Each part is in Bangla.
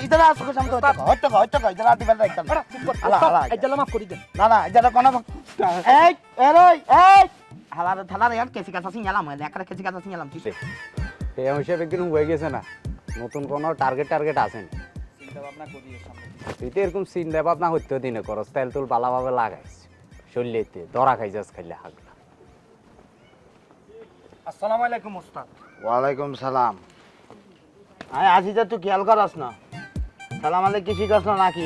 ইদারা আসো সামনে তো হট্ট ইদারা আর্টিফিশিয়াল একদম আলা আইজালা মাফ করে দেন না ইদারা কোন এই এরই এই থালার ইয়ার কেসি কাছে সিনালাম একটা কেসি কাছে সিনালাম তুই এই হিসেবে কিন্তু হয়ে গেছে না নতুন কোনো টার্গেট আছে না চিন্তা ভাবনা করি সামনে তুই তো এরকম চিন্তা ভাবনা হইতে দিনে করস তেল তুল ভালোভাবে লাগাইস শরীরেতে ধরা খাই যাস খাইলে হাগলা আসসালামু আলাইকুম ওস্তাদ ওয়ালাইকুম সালাম আয় আসি যা তুই খেয়াল করাস না সালাম আলাইকুম কি শিখাস না নাকি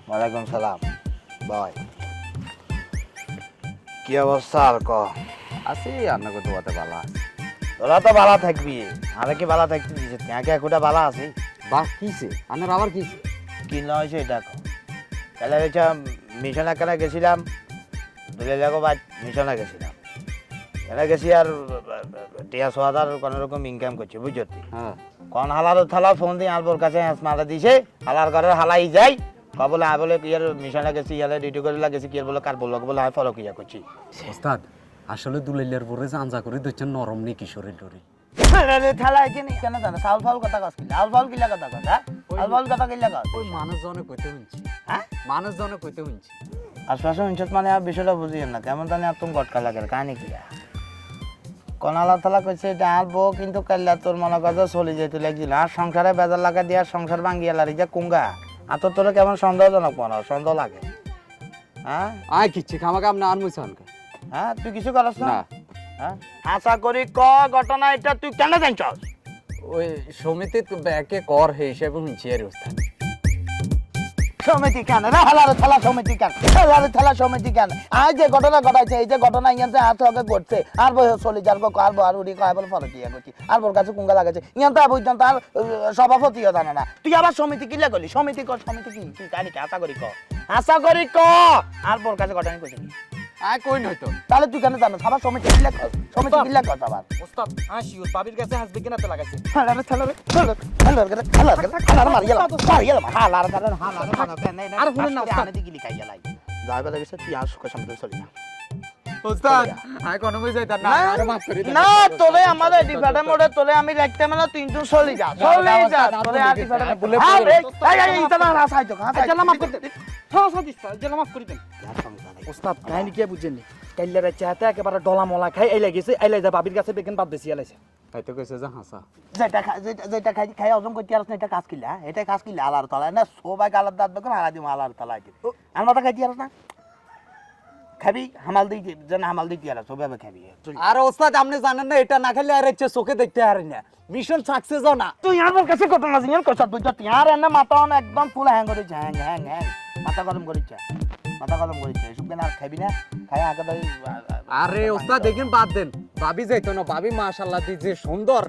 ওয়ালাইকুম সালাম বাই কি অবস্থা আর ক আছি আন্না কত বাতে ভালো আছে তোরা তো ভালো থাকবি আরে কি ভালো থাকতে দিছে তোমাকে একটা ভালো আছে বাহ কিছে আন্নার আবার কিছে কি না হয়েছে এটা তাহলে হচ্ছে মিশন এখানে গেছিলাম দূরে যাবো বা মিশনে গেছিলাম এখানে গেছি আর টিয়া সোয়াদার কোনো রকম ইনকাম করছি বুঝছো হ্যাঁ কোন হালার থালা ফোন দিয়ে আলবোর কাছে মারা দিছে হালার ঘরের হালাই যাই বলে বলে ইয়ার মিশনে গেছি ইয়ালে ডিউটি করে গেছি কি বলে কার বললো বলে আমি ফলো কিয়া করছি ওস্তাদ আসলে দুলাইলের পরে জানজা করে দিচ্ছেন নরম নেই কিশোরের ডরি থালা এখানে কেন জানো চাউল ফাউল কথা কস চাউল ফাউল কিলা কথা কস হ্যাঁ চাউল ফাউল কথা কিলা কস ওই মানুষজনে কইতে শুনছি হ্যাঁ মানুষজনে কইতে শুনছি আশপাশে ইঞ্চত মানে আর বিষয়টা বুঝি না কেমন জানি আর তুমি গটকা লাগে কাহিনি কি কনালা থালা কইছে ডাল বউ কিন্তু কাল্লা তোর মনে কথা চলে যেতে লাগছিল আর সংসারে বেজার লাগা দিয়ে সংসার ভাঙ্গিয়া লারি যে কুঙ্গা আর তোর তোরা কেমন সন্দেহজনক মনে হয় সন্দেহ লাগে হ্যাঁ আয় কিচ্ছি খামা কাম না আর মুইছানকে হ্যাঁ তুই কিছু করস না না হ্যাঁ আশা করি ক ঘটনা এটা তুই কেন জানছস ওই সমিতি ব্যাকে কর হে হিসেবে শুনছি আর ওস্তাদ সমিতি কেন রে হালারে থালা সমিতি কেন হালারে থালা সমিতি কেন আজ যে ঘটনা ঘটাইছে এই যে ঘটনা ইয়াতে হাত হকে ঘটছে আর বই চলি যার গো আর আর উড়ি কয় বলে ফরক ইয়া করছি আর বোর কাছে কুঙ্গা লাগাছে ইয়াতে বুঝতাম তার সভাপতিও জানে না তুই আবার সমিতি কি লাগলি সমিতি কর সমিতি কি তুই কানি আশা করি ক আর বোর কাছে ঘটনা কইছে আয় কই নয় তো তাহলে তুই কেন জানো আবার সমিতি কি লাগ সমিতি কি লাগ আবার ওস্তাদ আসিও বাবির কাছে হাসবে কিনা তে লাগাইছে হালারে হালারে মারিয়া হালারে আর শুনেন না ওস্তাদ আনে দিগি লিখাইয়া লাই যাইবা লাগছে তুই আর সুখে শান্তি চলি না ওস্তাদ আয় কোন মুই যাইতাম না আর মাফ করে দেন না তোরে আমাদের ডিফারেন্ট মোডে তোরে আমি রাখতে মানে তুই তো চলি যা তোরে আর ডিফারেন্ট বলে এই ইতা না রাসাই তো আইজালা মাফ করে দেন হ্যাঁ সাদিস আইজালা মাফ করে দেন ওস্তাদ কাহিনী কি বুঝেননি কাইল্লা রাতে হাতে একেবারে ডলা মলা খাই আইলা গেছে আইলা যা বাবির কাছে বেকেন বাদ দেছি আলাইছে হয়তো কইছে যে হাসা যেটা খাই অজম করতে আর এটা কাজ কিলা এটা কাজ কিলা আলার তলায় না সবাই আলার দাঁত বেকন আলা দিম আলার তলায় আর মাথা খাইতে আর না খাবি হামাল দিই যেন হামাল দিতে আর সবাই খাবি আর ওস্তাদ আপনি জানেন না এটা না খেলে আর ইচ্ছে চোখে দেখতে হারেন না মিশন সাকসেস না তুই আমার কাছে ঘটনা জিনিস কইছ তুই তো তিয়ার এনে মাথা অন একদম ফুল হ্যাং করে হ্যাং হ্যাং হ্যাং মাথা গরম করিছে সুবিনা আর খাবি না খাই আগে দাই আরে ওস্তাদ দেখেন বাদ দেন ভাবি যাইতো না ভাবি মাশাআল্লাহ দি যে সুন্দর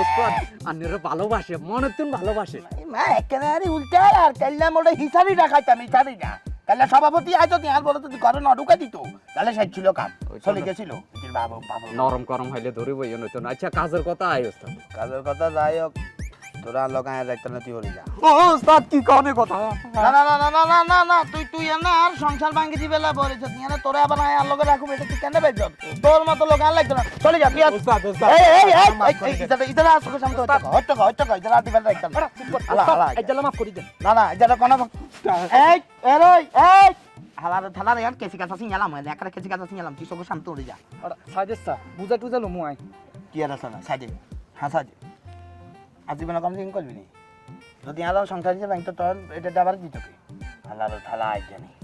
ওস্তাদ আন্নের ভালোবাসে মনে তুন ভালোবাসে মা একেবারে উল্টা আর কাল্লা মোড়ে হিসাবই রাখাইতাম হিসাবই না কাল্লা সভাপতি আইতো তিয়ার বলে তো ঘরে না ঢুকাই দিত তাহলে সেই ছিল কাম চলে গেছিল বাবু বাবু নরম করম হইলে ধরে বইও নইতো না আচ্ছা কাজের কথা আই ওস্তাদ কাজের কথা যাই হোক তোরা লোকায় রাখতে না তুই হলি যা ও ওস্তাদ কি কোনে কথা না তুই না আর সংসার ভাঙি দিবেলা বলেছ তুই না তোরা আবার আর লগে রাখব এটা তুই কেন বেজ তোর মত লোক আর লাগতো না চলে যা তুই ওস্তাদ এই ইতারা আসো সামনে তো হট্ট ইতারা আর্টিফিশিয়াল একদম আলা আইজালা মাফ করে দেন না ইতারা কোন এই এরই এই থালার ইয়ার কেসি কাছে সিনালাম একটা কেসি কাছে সিনালাম তুই সব শান্ত হয়ে যা সাজেস বুঝা টুজা লমু আই কি আর আছে না সাজে হ্যাঁ সাজে আজীবন কম দিন করবি নি যদি আলো সংসার হিসেবে তো তোর এটা আবার দিত কি আল্লাহর থালা আইতে নেই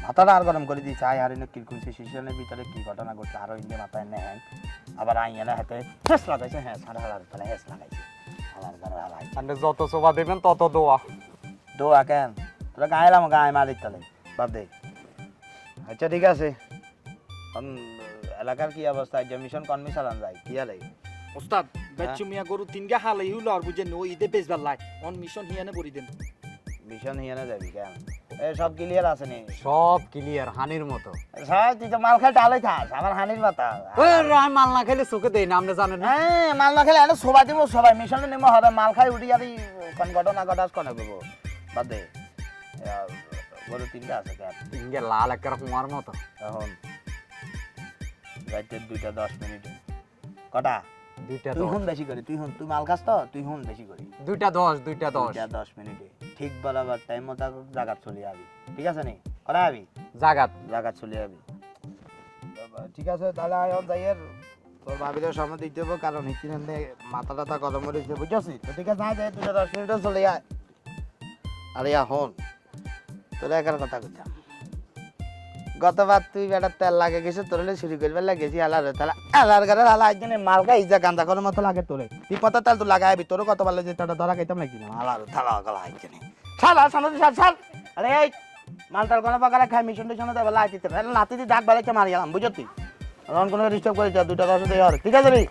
মাথাটা আর গরম করে দিয়েছে আয় হারিনে কিরকম সিচুয়েশনের ভিতরে কি ঘটনা ঘটছে আরো ইন্ডিয়া মাথায় নেই আবার আইয়া না হাতে হেস লাগাইছে হ্যাঁ সারা হালার থালা হেস লাগাইছে হালার ঘরে হালাই আন্নে যত সোবা দিবেন তত দোয়া দোয়া কেন তোরা গাইলাম গায়ে মারির তালে বাদ দে আচ্ছা ঠিক আছে এলাকার কি অবস্থা যে মিশন কনমি চালান যায় কি লাগে ওস্তাদ বেচু মিয়া গরু তিনগা হালাই হইলো আর বুঝেন ওই ঈদে বেচবার লাই অন মিশন হিয়ানে বরি দেন মিশন হিয়ানে যাবি কেন এই সব ক্লিয়ার আছে নি সব ক্লিয়ার হানির মতো স্যার তুই তো মাল খাই টালে থাস আমার হানির মাথা ওই রায় মাল না খেলে চোখে দেই না আপনি জানেন না হ্যাঁ মাল না খেলে এনে সবাই দিব সবাই মিশনে নেমো হবে মাল খাই উঠি আর কোন ঘটনা ঘটাস কোনে বলবো বাদ দে গরু তিনটা আছে কেন ইঙ্গে লাল একটা কুমার মতো এখন রাইতে 2:10 কটা দুইটা তুই 10 হুন বেশি করি, তুই মাল খাস তো, তুই হুন বেশি করি। দুইটা 10 দুইটা 10 10 মিনিটে ঠিক বরাবর টাইম মতো জায়গা চলে যাবি, ঠিক আছে নি? করা যাবি জাগাত জায়গা চলে যাবি। ঠিক আছে তাহলে আয়ন যাইয়ের তোর ভাবিদের সামনে দিতে হবে, কারণ হিচিনে মাথা টাথা গরম হয়েছে বুঝছি তো। ঠিক আছে, যাই 2-10 মিনিটে চলে যায়। আরে হন তোর একার কথা কইতাম, গতবার তুই বেটার তেল লাগে গেছে তোর শুরু করবে লাগেছি আলার তাহলে আলার ঘরে আলা একজনে মাল খাই যা গান্দা করার মতো লাগে তোরে। তুই পতা তেল তো লাগাইবি, তোর কত ভালো যে তোটা ধরা খাইতাম নাকি না আলার থালা গলা একজনে শালা সামনে শাল। আরে এই মালটার কোনো পাকারে খাই মিশন টিশন তো বলা আইতে নাতি দি ডাক বাড়াইতে মারি গেলাম বুঝতি। রন কোনো ডিস্টার্ব করে যা 2টা 10 দেই আর ঠিক আছে রে।